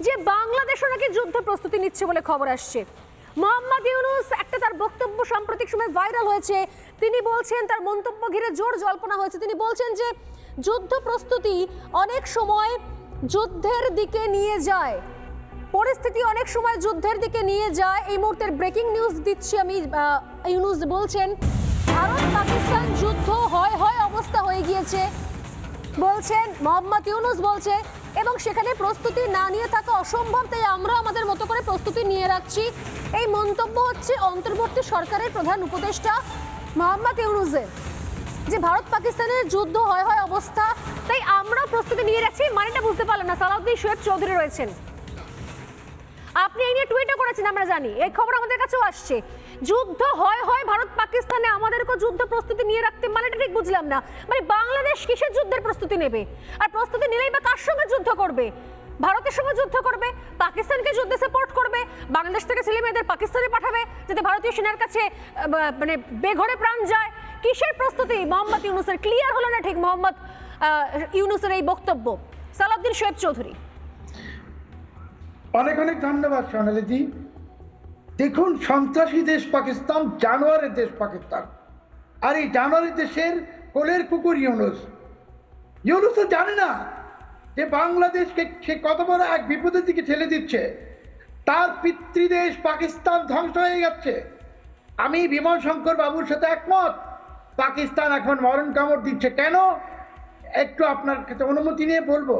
যে বাংলাদেশও নাকি যুদ্ধ প্রস্তুতি নিচ্ছে বলে খবর আসছে। মোহাম্মদ ইউনূস একটা তার বক্তব্য সাম্প্রতিক সময় ভাইরাল হয়েছে। তিনি বলছেন, তার মন্তব্য ঘিরে জোর জল্পনা হয়েছে, তিনি বলছেন যে যুদ্ধ প্রস্তুতি অনেক সময় যুদ্ধের দিকে নিয়ে যায়, পরিস্থিতি অনেক সময় যুদ্ধের দিকে নিয়ে যায়। এই মুহূর্তের ব্রেকিং নিউজ দিচ্ছি আমি। ইউনূস বলছেন ভারত পাকিস্তান যুদ্ধ হয় হয় অবস্থা হয়ে গিয়েছে বলছেন মোহাম্মদ ইউনূস বলছে, এবং সেখানে প্রস্তুতি না নিয়ে থাকা অসম্ভব, তাই আমরা আমাদের মতো করে প্রস্তুতি নিয়ে রাখছি। এই মন্তব্য হচ্ছে অন্তর্বর্তী সরকারের প্রধান উপদেষ্টা মোহাম্মদ ইউনূসের, যে ভারত পাকিস্তানের যুদ্ধ হয় হয় অবস্থা, তাই আমরা প্রস্তুতি নিয়ে রাখছি। মানেটা বুঝতে পারলাম না। সালাউদ্দিন শোয়েব চৌধুরী রয়েছেন, আপনি এই নিয়ে টুইটও করেছেন, আমরা জানি, এই খবর আমাদের কাছেও আসছে। যুদ্ধ হয় হয় ভারত পাকিস্তানে, আমাদেরকে যুদ্ধ প্রস্তুতি নিয়ে রাখতে, মানেটা ঠিক বুঝলাম না। মানে বাংলাদেশ কিসের যুদ্ধের প্রস্তুতি নেবে? আর প্রস্তুতি নিলেই বা কার সঙ্গে যুদ্ধ করবে? ভারতের সঙ্গে যুদ্ধ করবে, পাকিস্তানকে যুদ্ধে সাপোর্ট করবে, বাংলাদেশ থেকে ছেলে মেয়েদের পাকিস্তানে পাঠাবে যাতে ভারতীয় সেনার কাছে মানে বেঘরে প্রাণ যায়। কিসের প্রস্তুতি মোহাম্মদ ইউনূসের? ক্লিয়ার হলো না ঠিক মোহাম্মদ ইউনূসের এই বক্তব্য। সালাউদ্দিন শোয়েব চৌধুরী। অনেক অনেক ধন্যবাদ সোনালীজি। দেখুন, সন্ত্রাসী দেশ পাকিস্তান, জানোয়ারের দেশ পাকিস্তান, আর এই জানোয়ারের দেশের কোলের কুকুর ইউনূস। ইউনূস তো জানে না যে বাংলাদেশকে সে কত বড় এক বিপদের দিকে ঠেলে দিচ্ছে। তার পিতৃদেশ পাকিস্তান ধ্বংস হয়ে যাচ্ছে। আমি বিমল শঙ্কর বাবুর সাথে একমত, পাকিস্তান এখন মরণ কামড় দিচ্ছে। কেন? একটু আপনার কাছে অনুমতি নিয়ে বলবো।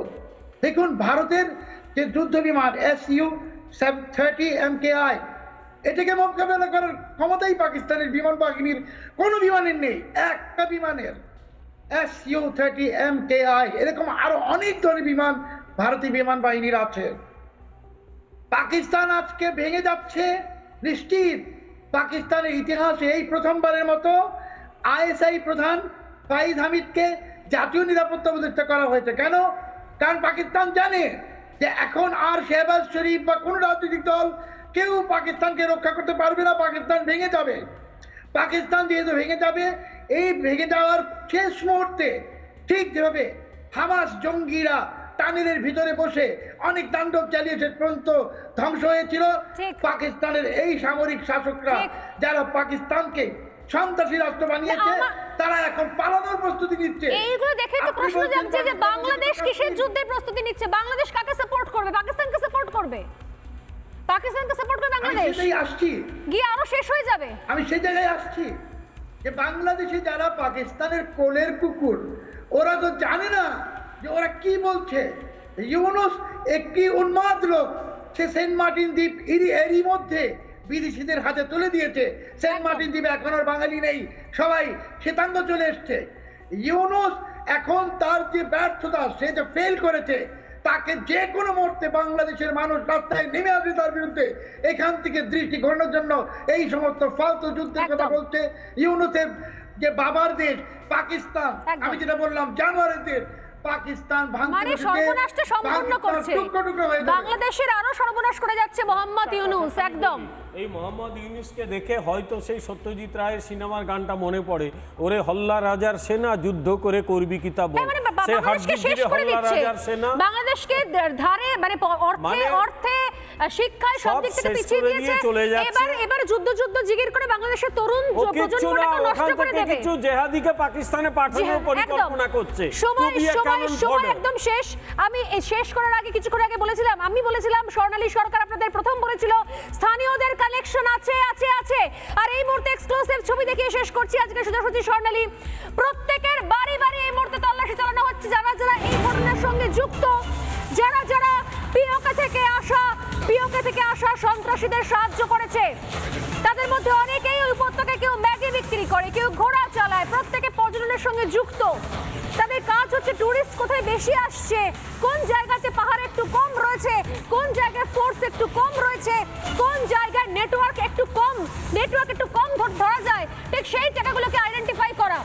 দেখুন, ভারতের যে যুদ্ধ বিমান Su-30 MKI, এটাকে মোকাবেলা করার ক্ষমতাই পাকিস্তানের বিমান বাহিনীর কোনো বিমানের নেই। একটা বিমানের Su-30 MKI, এরকম আরো অনেক ধরনের বিমান ভারতীয় বিমান বাহিনীর আছে। পাকিস্তান আজকে ভেঙে যাচ্ছে নিশ্চিত। পাকিস্তানের ইতিহাসে এই প্রথমবারের মতো ISI প্রধান ফাইজ হামিদকে জাতীয় নিরাপত্তা উপদেষ্টা করা হয়েছে। কেন? কারণ পাকিস্তান জানে যে এখন আর শেহবাজ শরীফ বা কোনো রাজনৈতিক দল কেউ পাকিস্তানকে রক্ষা করতে পারবে না। পাকিস্তান ভেঙে যাবে। পাকিস্তান যেহেতু ভেঙে যাবে, এই ভেঙে যাওয়ার শেষ মুহূর্তে ঠিক যেভাবে হামাস জঙ্গিরা টানেলের ভিতরে বসে অনেক তাণ্ডব চালিয়েছে, পর্যন্ত ধ্বংস হয়েছিল, পাকিস্তানের এই সামরিক শাসকরা যারা পাকিস্তানকে সন্ত্রাসী রাষ্ট্র বানিয়েছে, তারা এখন পালানোর প্রস্তুতি নিচ্ছে। এইগুলো দেখে তো প্রশ্ন জাগছে যে বাংলাদেশ কিসের যুদ্ধের প্রস্তুতি নিচ্ছে? বাংলাদেশ কাকে সাপোর্ট করবে? পাকিস্তানকে সাপোর্ট করবে? পাকিস্তানকে সাপোর্ট করবে বাংলাদেশ? আমি সেটাই আসছি, গিয়ে আরো শেষ হয়ে যাবে। আমি সেই জায়গায় আসছি যে বাংলাদেশে যারা পাকিস্তানের কোলের কুকুর, ওরা তো জানে না যে ওরা কি বলছে। ইউনূস একটি উন্মাদ লোক। সে সেন্ট মার্টিন দ্বীপ এরই মধ্যে বিদেশিদের হাতে তুলে দিয়েছে। সেন্ট মার্টিন দ্বীপে এখন আর বাঙালি নেই, সবাই শ্বেতাঙ্গ চলে এসছে। ইউনূস এখন তার যে ব্যর্থতা, সে যে ফেল করেছে, তাকে যে কোনো মুহূর্তে বাংলাদেশের মানুষ রাস্তায় নেমে আসবে তার বিরুদ্ধে। এখান থেকে দৃষ্টি ঘোরানোর জন্য এই সমস্ত ফালতু যুদ্ধের কথা বলছে। ইউনূসের যে বাবার দেশ পাকিস্তান, আমি যেটা বললাম জানোয়ারের দেশ পাকিস্তান, মানে সর্বনাশটা সম্পূর্ণ করছে। বাংলাদেশের আরো সর্বনাশ করে যাচ্ছে মোহাম্মদ ইউনূস। একদম এই মোহাম্মদ ইউনূসকে দেখে হয়তো সেই সত্যজিৎ রায়ের সিনেমার গানটা মনে পড়ে, ওরে হল্লা রাজার সেনা যুদ্ধ করে করবি কি তা বল। সে হাড্ডি দিয়ে হল্লা রাজার সেনা বাংলাদেশকে ধারে মানে অর্থে শিক্ষায় সব দিক থেকে পিছিয়ে দিয়েছে। এবার যুদ্ধ জিগির করে বাংলাদেশের তরুণ প্রজন্মটাকে নষ্ট করে দেবে। কিছু জেহাদিকে পাকিস্তানে পাঠানোর পরিকল্পনা করছে। সময় একদম শেষ। আমি শেষ করার আগে কিছুক্ষণ আগে বলেছিলাম, স্বর্ণালী সরকার আপনাদের প্রথম বলেছিল স্থানীয়দের কালেকশন আছে আছে আছে। আর এই মুহূর্তে এক্সক্লুসিভ ছবি দেখিয়ে শেষ করছি আজকে সোজাসুজি স্বর্ণালী। প্রত্যেকের বাড়ি বাড়ি এই মুহূর্তে তল্লাশি চালানো হচ্ছে, যারা যারা এই ঘটনার সঙ্গে যুক্ত, যারা যারা পিওকে থেকে আসা সন্ত্রাসীদের সাহায্য করেছে। তাদের মধ্যে অনেকেই ওই উপত্যকায় কেউ ম্যাগি বিক্রি করে, কেউ ঘোড়া চালায়, প্রত্যেকে পর্যটনের সঙ্গে যুক্ত। তাদের কাজ হচ্ছে টুরিস্ট কোথায় বেশি আসছে, কোন জায়গাতে পাহাড় একটু কম রয়েছে, কোন জায়গায় ফোর্স একটু কম রয়েছে, কোন জায়গায় নেটওয়ার্ক একটু কম ধরা যায়, ঠিক সেই জায়গাগুলোকে আইডেন্টিফাই করা।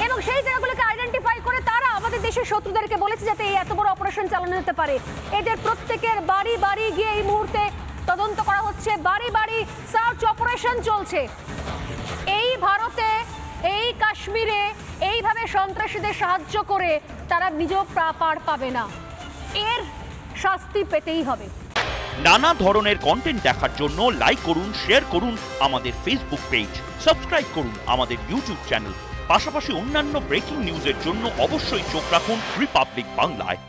এবং সেই জায়গাগুলোকে আইডেন্টিফাই করে তারা আমাদের দেশের শত্রুদেরকে বলেছে যাতে এই এত বড় অপারেশন চালানো যেতে পারে। এদের প্রত্যেকের বাড়ি বাড়ি গিয়ে এই মুহূর্তে তদন্ত করা হচ্ছে, বাড়ি বাড়ি সার্চ অপারেশন চলছে। এই ভারতে, এই কাশ্মীরে এইভাবে সন্ত্রাসীদের সাহায্য করে তারা নিজেও পার পাবে না। এর শাস্তি পেতেই হবে। নানা ধরনের কন্টেন্ট দেখার জন্য লাইক করুন, শেয়ার করুন আমাদের ফেসবুক পেজ, সাবস্ক্রাইব করুন আমাদের ইউটিউব চ্যানেল। পাশাপাশি অন্যান্য ব্রেকিং নিউজের জন্য অবশ্যই চোখ রাখুন রিপাবলিক বাংলায়।